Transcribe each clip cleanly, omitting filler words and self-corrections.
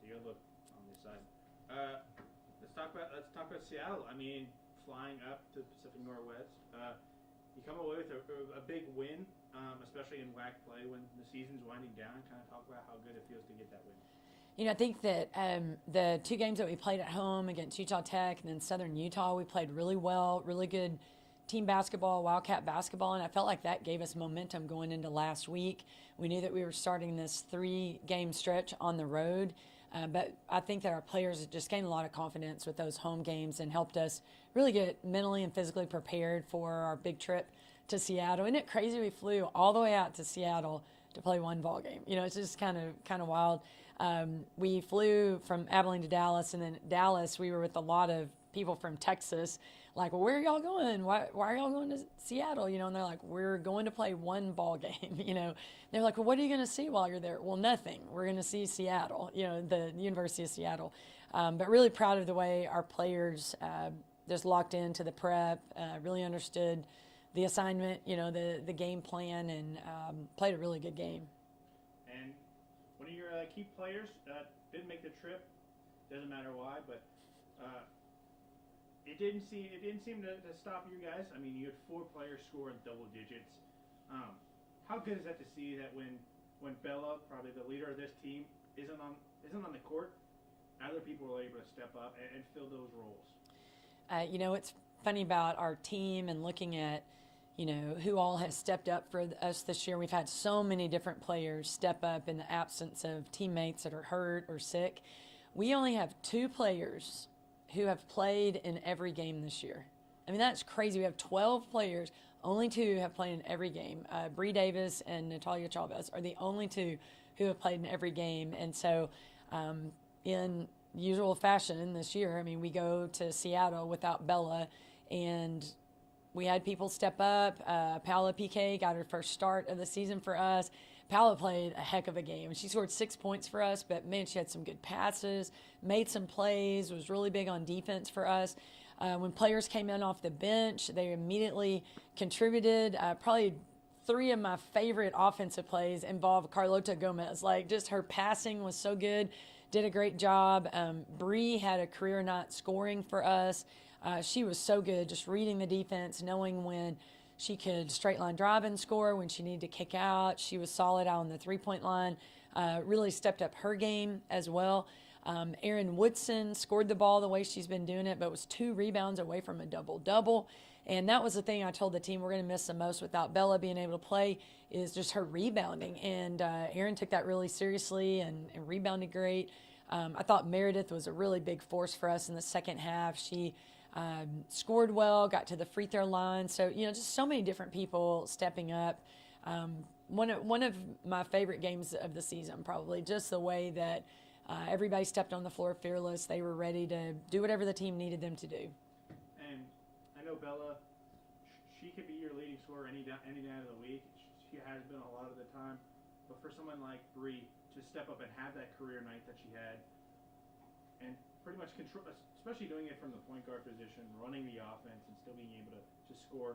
you'll look on this side. Let's talk about Seattle. I mean, flying up to the Pacific Northwest. You come away with a big win, especially in WAC play when the season's winding down. Kind of talk about how good it feels to get that win. I think that the two games that we played at home against Utah Tech and then Southern Utah, we played really well, really good team basketball, Wildcat basketball, and I felt like that gave us momentum going into last week. We knew that we were starting this 3-game stretch on the road, but I think that our players just gained a lot of confidence with those home games and helped us really get mentally and physically prepared for our big trip to Seattle. Isn't it crazy we flew all the way out to Seattle to play one ball game? It's just kind of wild. We flew from Abilene to Dallas, and then Dallas, we were with a lot of people from Texas, like, well, where are y'all going? Why are y'all going to Seattle? And they're like, we're going to play one ball game. They're like, well, what are you going to see while you're there? Well, nothing. We're going to see Seattle, the University of Seattle. But really proud of the way our players just locked into the prep, really understood the assignment, the game plan, and played a really good game. And one of your key players didn't make the trip. Doesn't matter why, but it didn't seem to stop you guys. I mean, you had 4 players score in double digits. How good is that to see that when Bella, probably the leader of this team, isn't on the court, other people are able to step up and fill those roles? It's funny about our team and looking at who all has stepped up for us this year. We've had so many different players step up in the absence of teammates that are hurt or sick. We only have 2 players who have played in every game this year. I mean, that's crazy. We have 12 players. Only 2 have played in every game. Bree Davis and Natalia Chavez are the only 2 who have played in every game. And so in usual fashion this year, I mean, we go to Seattle without Bella, and we had people step up. Paola PK got her first start of the season for us. Paola played a heck of a game. She scored 6 points for us, but man, she had some good passes, made some plays, was really big on defense for us. When players came in off the bench, they immediately contributed. Probably 3 of my favorite offensive plays involved Carlota Gomez. Like, just her passing was so good, did a great job. Bree had a career night scoring for us. She was so good, just reading the defense, knowing when she could straight line drive and score, when she needed to kick out. She was solid out on the 3-point line, really stepped up her game as well. Erin Woodson scored the ball the way she's been doing it, but was 2 rebounds away from a double-double. And that was the thing I told the team we're going to miss the most without Bella being able to play, is just her rebounding. And Erin took that really seriously and rebounded great. I thought Meredith was a really big force for us in the second half. She scored well, got to the free throw line. So, just so many different people stepping up. One of my favorite games of the season, probably, just the way that everybody stepped on the floor fearless. They were ready to do whatever the team needed them to do. And I know Bella, she could be your leading scorer any night of the week. She has been a lot of the time. But for someone like Bree to step up and have that career night that she had, and pretty much control, especially doing it from the point guard position, running the offense and still being able to score,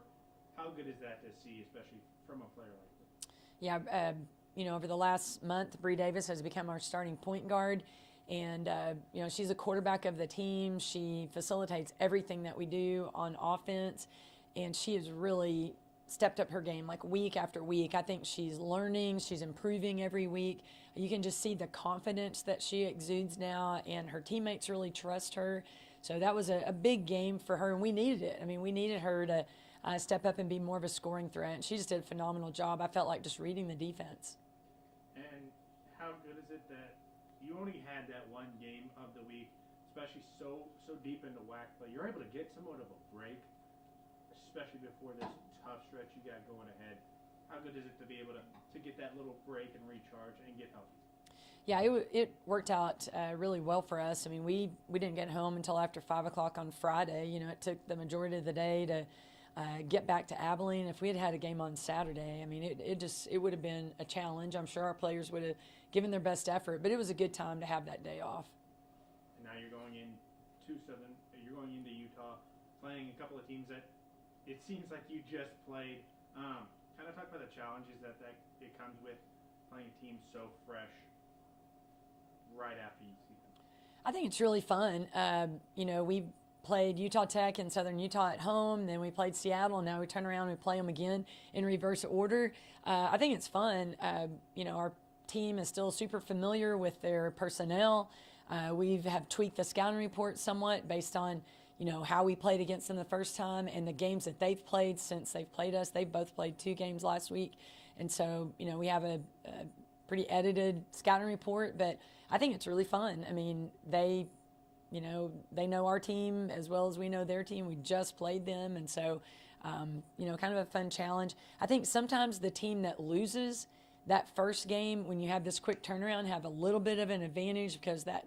how good is that to see, especially from a player like that? Yeah, over the last month, Bree Davis has become our starting point guard. And, she's a quarterback of the team. She facilitates everything that we do on offense. And she has really stepped up her game, like, week after week. I think she's learning. She's improving every week. You can just see the confidence that she exudes now, and her teammates really trust her. So that was a big game for her, and we needed it. I mean, we needed her to step up and be more of a scoring threat. And she just did a phenomenal job. I felt like just reading the defense. And how good is it that you only had that one game of the week, especially so deep into WAC play? You're able to get somewhat of a break, especially before this tough stretch you got going ahead. How good is it to be able to get that little break and recharge and get healthy? Yeah, it worked out really well for us. I mean, we didn't get home until after 5 o'clock on Friday. It took the majority of the day to get back to Abilene. If we had had a game on Saturday, I mean, it would have been a challenge. I'm sure our players would have given their best effort, but it was a good time to have that day off. And now you're going into Utah, playing a couple of teams that it seems like you just played. Kind of talk about the challenges that it comes with playing teams so fresh right after you see them? I think it's really fun. We played Utah Tech and Southern Utah at home, then we played Seattle, and now we turn around and we play them again in reverse order. I think it's fun. Our team is still super familiar with their personnel. We have tweaked the scouting report somewhat based on how we played against them the first time and the games that they've played since they've played us. They've both played 2 games last week, and so we have a pretty edited scouting report, but I think it's really fun. I mean, they know our team as well as we know their team. We just played them, and so kind of a fun challenge. I think sometimes the team that loses that first game, when you have this quick turnaround, have a little bit of an advantage because that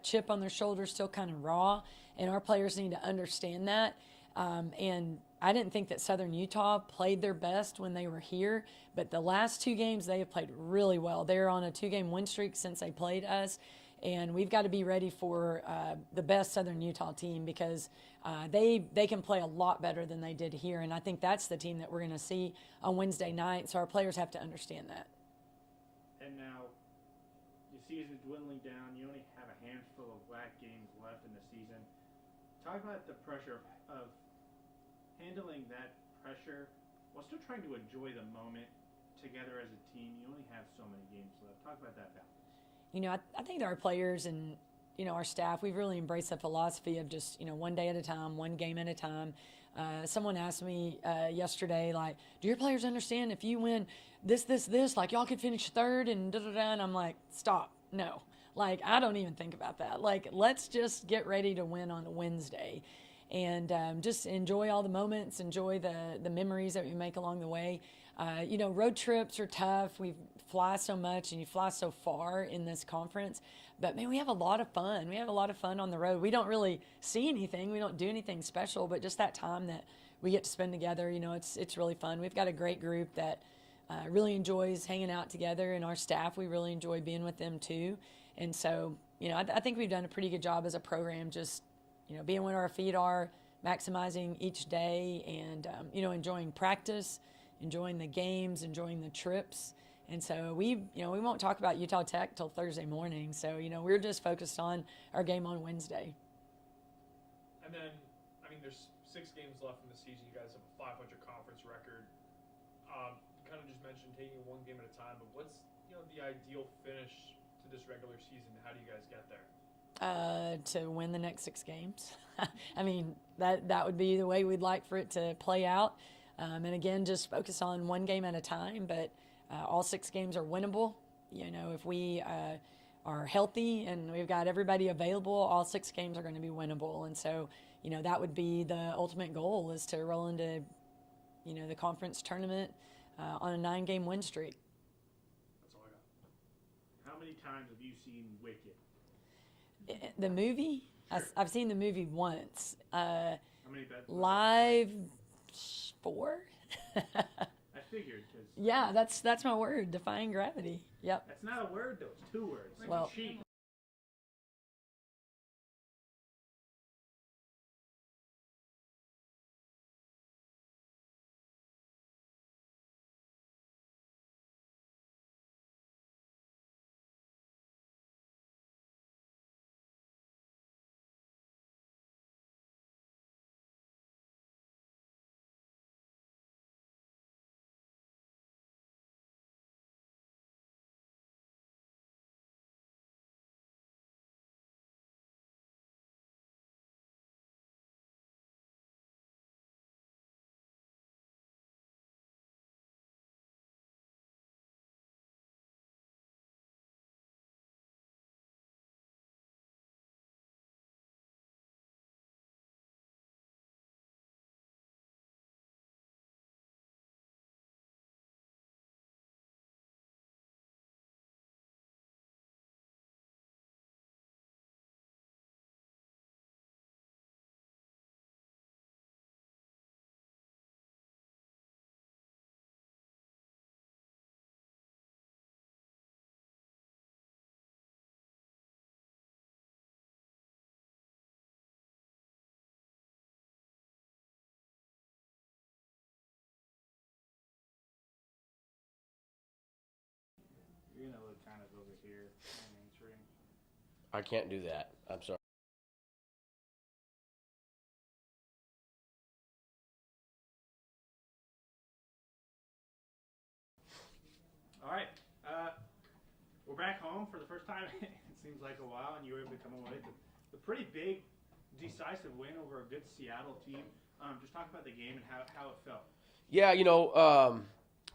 chip on their shoulder is still kind of raw, and our players need to understand that. And I didn't think that Southern Utah played their best when they were here, but the last 2 games they have played really well. They're on a 2-game win streak since they played us, and we've got to be ready for the best Southern Utah team because they can play a lot better than they did here, and I think that's the team that we're going to see on Wednesday night, so our players have to understand that. And now, your season's dwindling down. You only have a handful of WAC games left in the season. Talk about the pressure of handling that pressure while still trying to enjoy the moment together as a team. You only have so many games left. Talk about that balance. I think our players and our staff, we've really embraced the philosophy of just one day at a time, one game at a time. Someone asked me yesterday, like, do your players understand if you win this, like y'all could finish third and da-da-da, and I'm like, stop, no. Like, I don't even think about that. Like, let's just get ready to win on Wednesday and just enjoy all the moments, enjoy the memories that we make along the way. Road trips are tough. We fly so much and you fly so far in this conference. But, man, we have a lot of fun. We have a lot of fun on the road. We don't really see anything. We don't do anything special, but just that time that we get to spend together, it's really fun. We've got a great group that really enjoys hanging out together, and our staff, we really enjoy being with them too. And so, I think we've done a pretty good job as a program just, being where our feet are, maximizing each day and, enjoying practice, enjoying the games, enjoying the trips. And so we won't talk about Utah Tech till Thursday morning. So, we're just focused on our game on Wednesday. And then, there's 6 games left in the season. You guys have a 500 conference record. You kind of just mentioned taking it one game at a time, but what's, the ideal finish to this regular season? How do you guys get there? To win the next 6 games. that would be the way we'd like for it to play out. And again, just focus on one game at a time, but all 6 games are winnable. If we are healthy and we've got everybody available, all 6 games are going to be winnable. And so, that would be the ultimate goal, is to roll into, the conference tournament on a 9-game win streak. That's all I got. How many times have you seen Wicked? The movie? Sure. I've seen the movie once. How many bets? Live 4. I figured. Yeah, that's my word, defying gravity. Yep. That's not a word, though. It's 2 words. It's well, cheap. You're going to look kind of over here and answering. I can't do that. I'm sorry. All right. We're back home for the first time. It seems like a while, and you were able to come away with a pretty big, decisive win over a good Seattle team. Just talk about the game and how it felt. Yeah,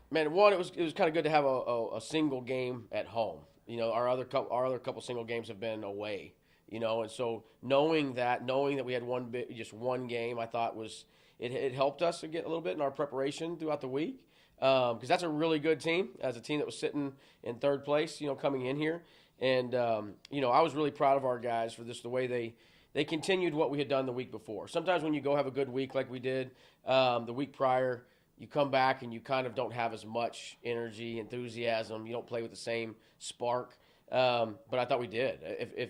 man, it was kind of good to have a single game at home. Our other couple single games have been away. And so knowing that we had just one game, I thought it helped us to get a little bit in our preparation throughout the week. Because that's a really good team, as a team that was sitting in third place, coming in here. And, I was really proud of our guys for the way they continued what we had done the week before. Sometimes when you go have a good week like we did the week prior, you come back and you kind of don't have as much energy, enthusiasm. You don't play with the same spark. But I thought we did. If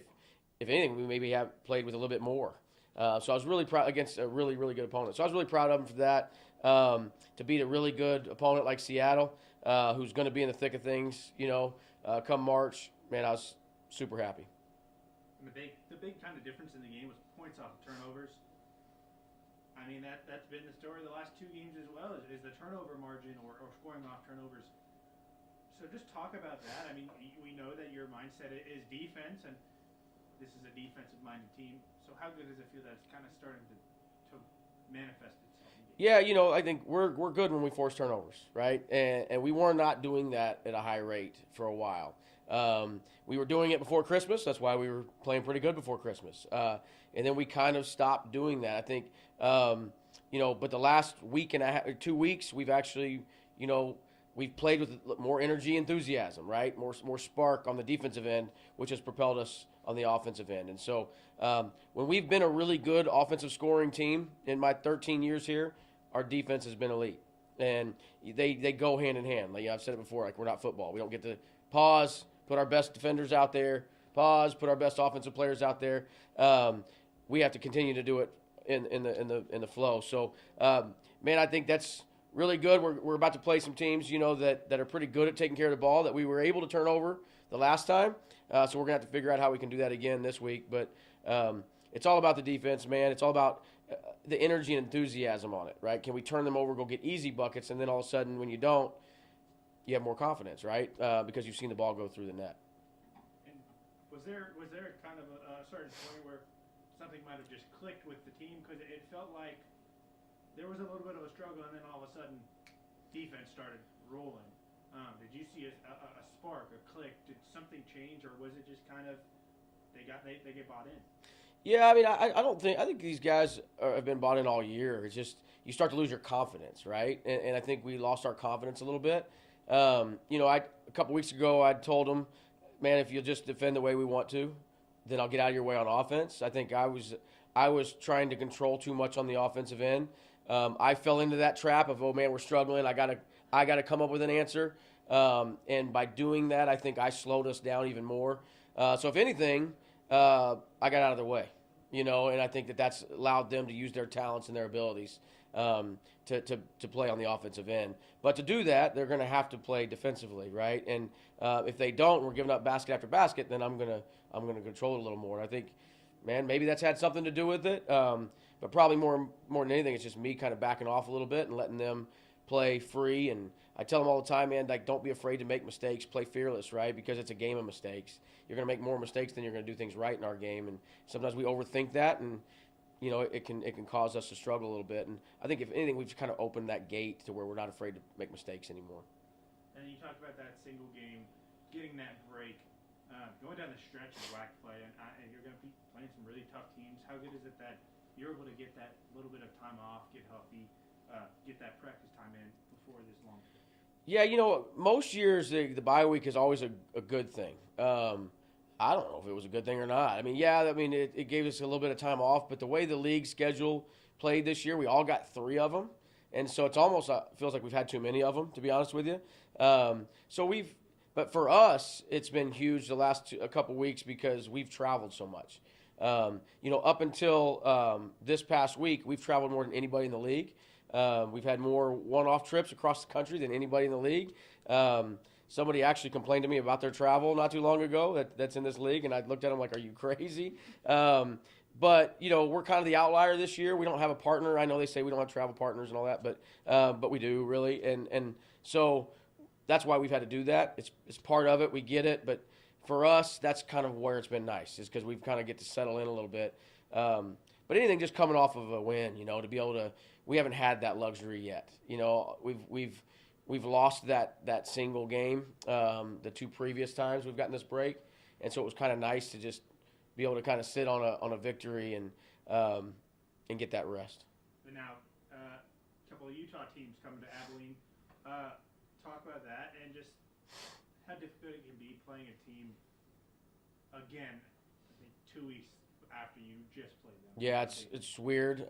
anything, we maybe have played with a little bit more. So I was really proud against a really, really good opponent. So I was really proud of them for that. To beat a really good opponent like Seattle, who's going to be in the thick of things, come March, man, I was super happy. And the big kind of difference in the game was points off of turnovers. I mean, that's been the story of the last two games as well, is the turnover margin or scoring off turnovers. So just talk about that. I mean, we know that your mindset is defense, and this is a defensive-minded team. So how good does it feel that it's kind of starting to manifest itself? Yeah, I think we're good when we force turnovers, right? And we were not doing that at a high rate for a while. We were doing it before Christmas. That's why we were playing pretty good before Christmas. And then we kind of stopped doing that. I think, but the last week and a half, 2 weeks, we've actually, we've played with more energy, enthusiasm, right? More spark on the defensive end, which has propelled us on the offensive end. And so when we've been a really good offensive scoring team in my 13 years here, our defense has been elite. And they go hand in hand. Like I've said it before, like we're not football. We don't get to pause, put our best defenders out there, pause, put our best offensive players out there. We have to continue to do it in the flow. So, man, I think that's really good. We're about to play some teams, that are pretty good at taking care of the ball that we were able to turn over the last time. So we're gonna have to figure out how we can do that again this week. But it's all about the defense, man. It's all about the energy and enthusiasm on it, right? Can we turn them over, go get easy buckets, and then all of a sudden when you don't, you have more confidence, right? Because you've seen the ball go through the net. And was there kind of a certain point where something might have just clicked with the team? Because it felt like there was a little bit of a struggle, and then all of a sudden defense started rolling. Did you see a spark, a click? Did something change, or was it just kind of they get bought in? Yeah, I mean, I think these guys have been bought in all year. It's just you start to lose your confidence, right? And I think we lost our confidence a little bit. A couple weeks ago, I told them, man, if you'll just defend the way we want to, then I'll get out of your way on offense. I think I was trying to control too much on the offensive end. I fell into that trap of, oh man, we're struggling. I gotta come up with an answer. And by doing that, I think I slowed us down even more. So if anything, I got out of their way, and I think that's allowed them to use their talents and their abilities to play on the offensive end. But to do that, they're going to have to play defensively, right? And if they don't, we're giving up basket after basket, then I'm gonna control it a little more. And I think, man, maybe that's had something to do with it. But probably more than anything, it's just me kind of backing off a little bit and letting them play free. And I tell them all the time, man, like, don't be afraid to make mistakes. Play fearless, right? Because it's a game of mistakes. You're going to make more mistakes than you're going to do things right in our game. And sometimes we overthink that, and, it can cause us to struggle a little bit. And I think, if anything, we've kind of opened that gate to where we're not afraid to make mistakes anymore. And you talked about that single game, getting that break, going down the stretch of WAC play, and you're going to be playing some really tough teams. How good is it that you're able to get that little bit of time off, get healthy, get that practice time in before this long stretch? Yeah, most years the bye week is always a good thing. I don't know if it was a good thing or not. I mean, it gave us a little bit of time off, but the way the league schedule played this year, we all got 3 of them. And so it's almost feels like we've had too many of them, to be honest with you. But for us, it's been huge the last a couple weeks because we've traveled so much. Up until this past week, we've traveled more than anybody in the league. We've had more one-off trips across the country than anybody in the league. somebody actually complained to me about their travel not too long ago that's in this league, and I looked at them like, are you crazy? But, we're kind of the outlier this year. We don't have a partner. I know they say we don't have travel partners and all that, but we do, really. And so that's why we've had to do that. It's part of it. We get it. But for us, that's kind of where it's been nice, is because we've kind of get to settle in a little bit. But anything just coming off of a win, to be able to – we haven't had that luxury yet. We've lost that single game the 2 previous times we've gotten this break. And so it was kind of nice to just be able to kind of sit on a victory and get that rest. But now, a couple of Utah teams coming to Abilene. Talk about that and just how difficult it can be playing a team again, I think 2 weeks after you just played them. Yeah, it's weird,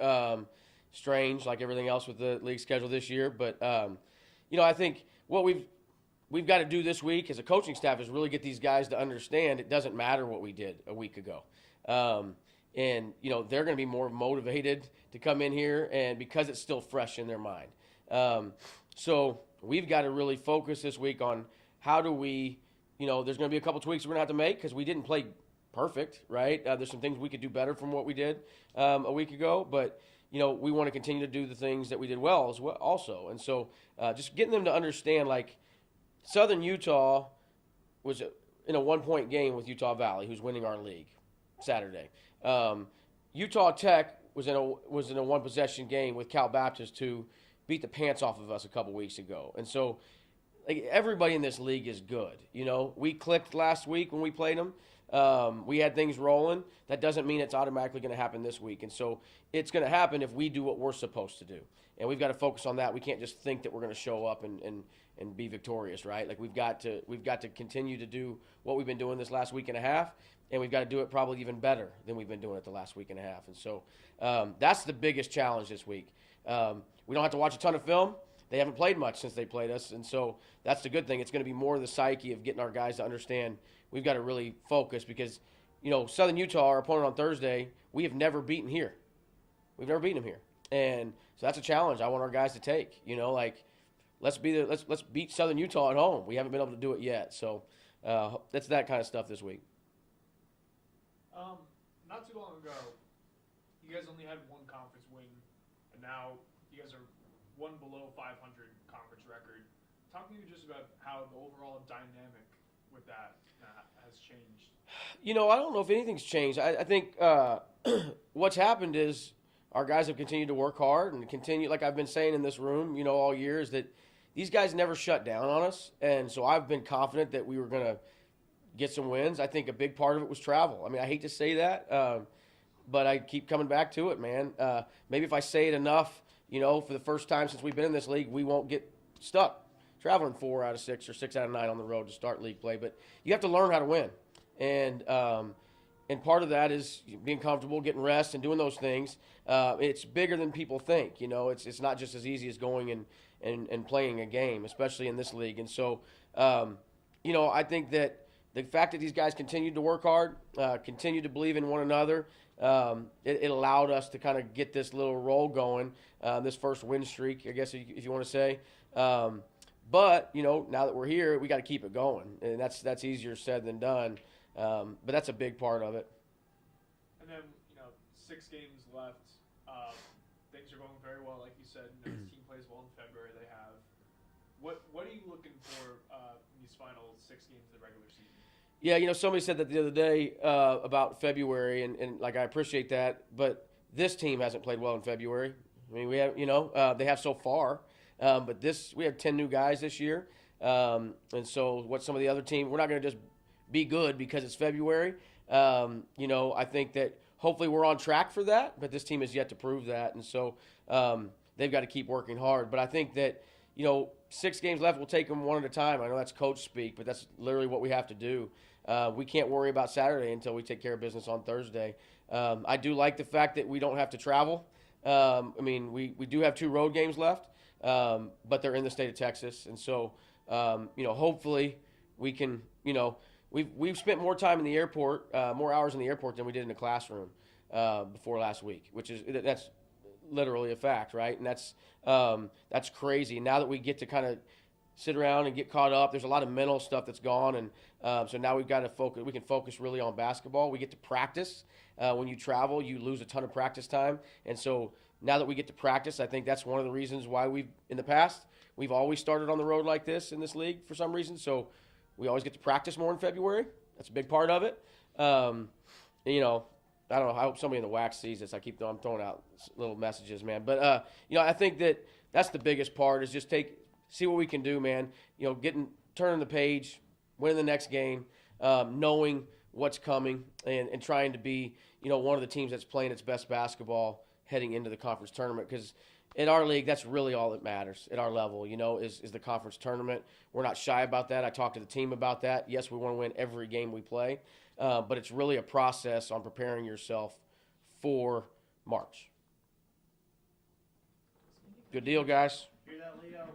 strange, like everything else with the league schedule this year. But, I think what we've got to do this week as a coaching staff is really get these guys to understand it doesn't matter what we did a week ago. And, they're going to be more motivated to come in here, and because it's still fresh in their mind. So we've got to really focus this week on how do we, there's going to be a couple tweaks we're going to have to make because we didn't play perfect, right? There's some things we could do better from what we did a week ago, but, we want to continue to do the things that we did well as well also. And so just getting them to understand, like, Southern Utah was in a 1-point game with Utah Valley, who's winning our league Saturday. Utah Tech was in a 1-possession game with Cal Baptist, who beat the pants off of us a couple weeks ago. And so, like, everybody in this league is good. We clicked last week when we played them. We had things rolling. That doesn't mean it's automatically going to happen this week. And so it's going to happen if we do what we're supposed to do. And we've got to focus on that. We can't just think that we're going to show up and be victorious, right? Like, we've got to continue to do what we've been doing this last week and a half, and we've got to do it probably even better than we've been doing it the last week and a half. And so that's the biggest challenge this week. We don't have to watch a ton of film. They haven't played much since they played us, and so that's the good thing. It's going to be more the psyche of getting our guys to understand we've got to really focus because, Southern Utah, our opponent on Thursday, we have never beaten here. We've never beaten them here. And so that's a challenge I want our guys to take. Let's beat Southern Utah at home. We haven't been able to do it yet. So that's that kind of stuff this week. Not too long ago, you guys only had one conference win, and now you guys are one below 500 conference record. Talk to me just about how the overall dynamic with that has changed. I don't know if anything's changed. I think what's happened is our guys have continued to work hard and continue, like I've been saying in this room, all year, is that these guys never shut down on us. And so I've been confident that we were going to get some wins. I think a big part of it was travel. I mean, I hate to say that, but I keep coming back to it, man. Maybe if I say it enough, for the first time since we've been in this league, we won't get stuck traveling 4 out of 6 or 6 out of 9 on the road to start league play. But you have to learn how to win. And part of that is being comfortable, getting rest, and doing those things. It's bigger than people think. It's not just as easy as going and playing a game, especially in this league. And so, I think that the fact that these guys continued to work hard, continued to believe in one another, it allowed us to kind of get this little roll going, this first win streak, I guess, if you want to say. But, now that we're here, we got to keep it going. And that's easier said than done. But that's a big part of it. And then, 6 games left. Things are going very well, like you said. The team plays well in February. They have. What are you looking for in these final 6 games of the regular season? Yeah, somebody said that the other day about February, and like I appreciate that, but this team hasn't played well in February. I mean, we have, they have so far, but we have 10 new guys this year, and so what some of the other teams, we're not going to just be good because it's February. I think that hopefully we're on track for that, but this team has yet to prove that, and so they've got to keep working hard. But I think that, 6 games left, we'll take them one at a time. I know that's coach speak, but that's literally what we have to do. We can't worry about Saturday until we take care of business on Thursday. I do like the fact that we don't have to travel. We do have 2 road games left, but they're in the state of Texas. And so, hopefully we can, we've spent more time in the airport, more hours in the airport than we did in the classroom before last week, that's literally a fact, right? And that's crazy. Now that we get to kind of sit around and get caught up. There's a lot of mental stuff that's gone, and so now we've got to focus. We can focus really on basketball. We get to practice. When you travel, you lose a ton of practice time, and so now that we get to practice, I think that's one of the reasons why in the past we've always started on the road like this in this league for some reason. So we always get to practice more in February. That's a big part of it. You know, I don't know. I hope somebody in the wax sees this. I'm throwing out little messages, man. But you know, I think that's the biggest part is just see what we can do, man. You know, turning the page, winning the next game, knowing what's coming, and trying to be, you know, one of the teams that's playing its best basketball heading into the conference tournament. Because in our league, that's really all that matters at our level, you know, is the conference tournament. We're not shy about that. I talked to the team about that. Yes, we want to win every game we play, but it's really a process on preparing yourself for March. Good deal, guys. Hear that, Leo?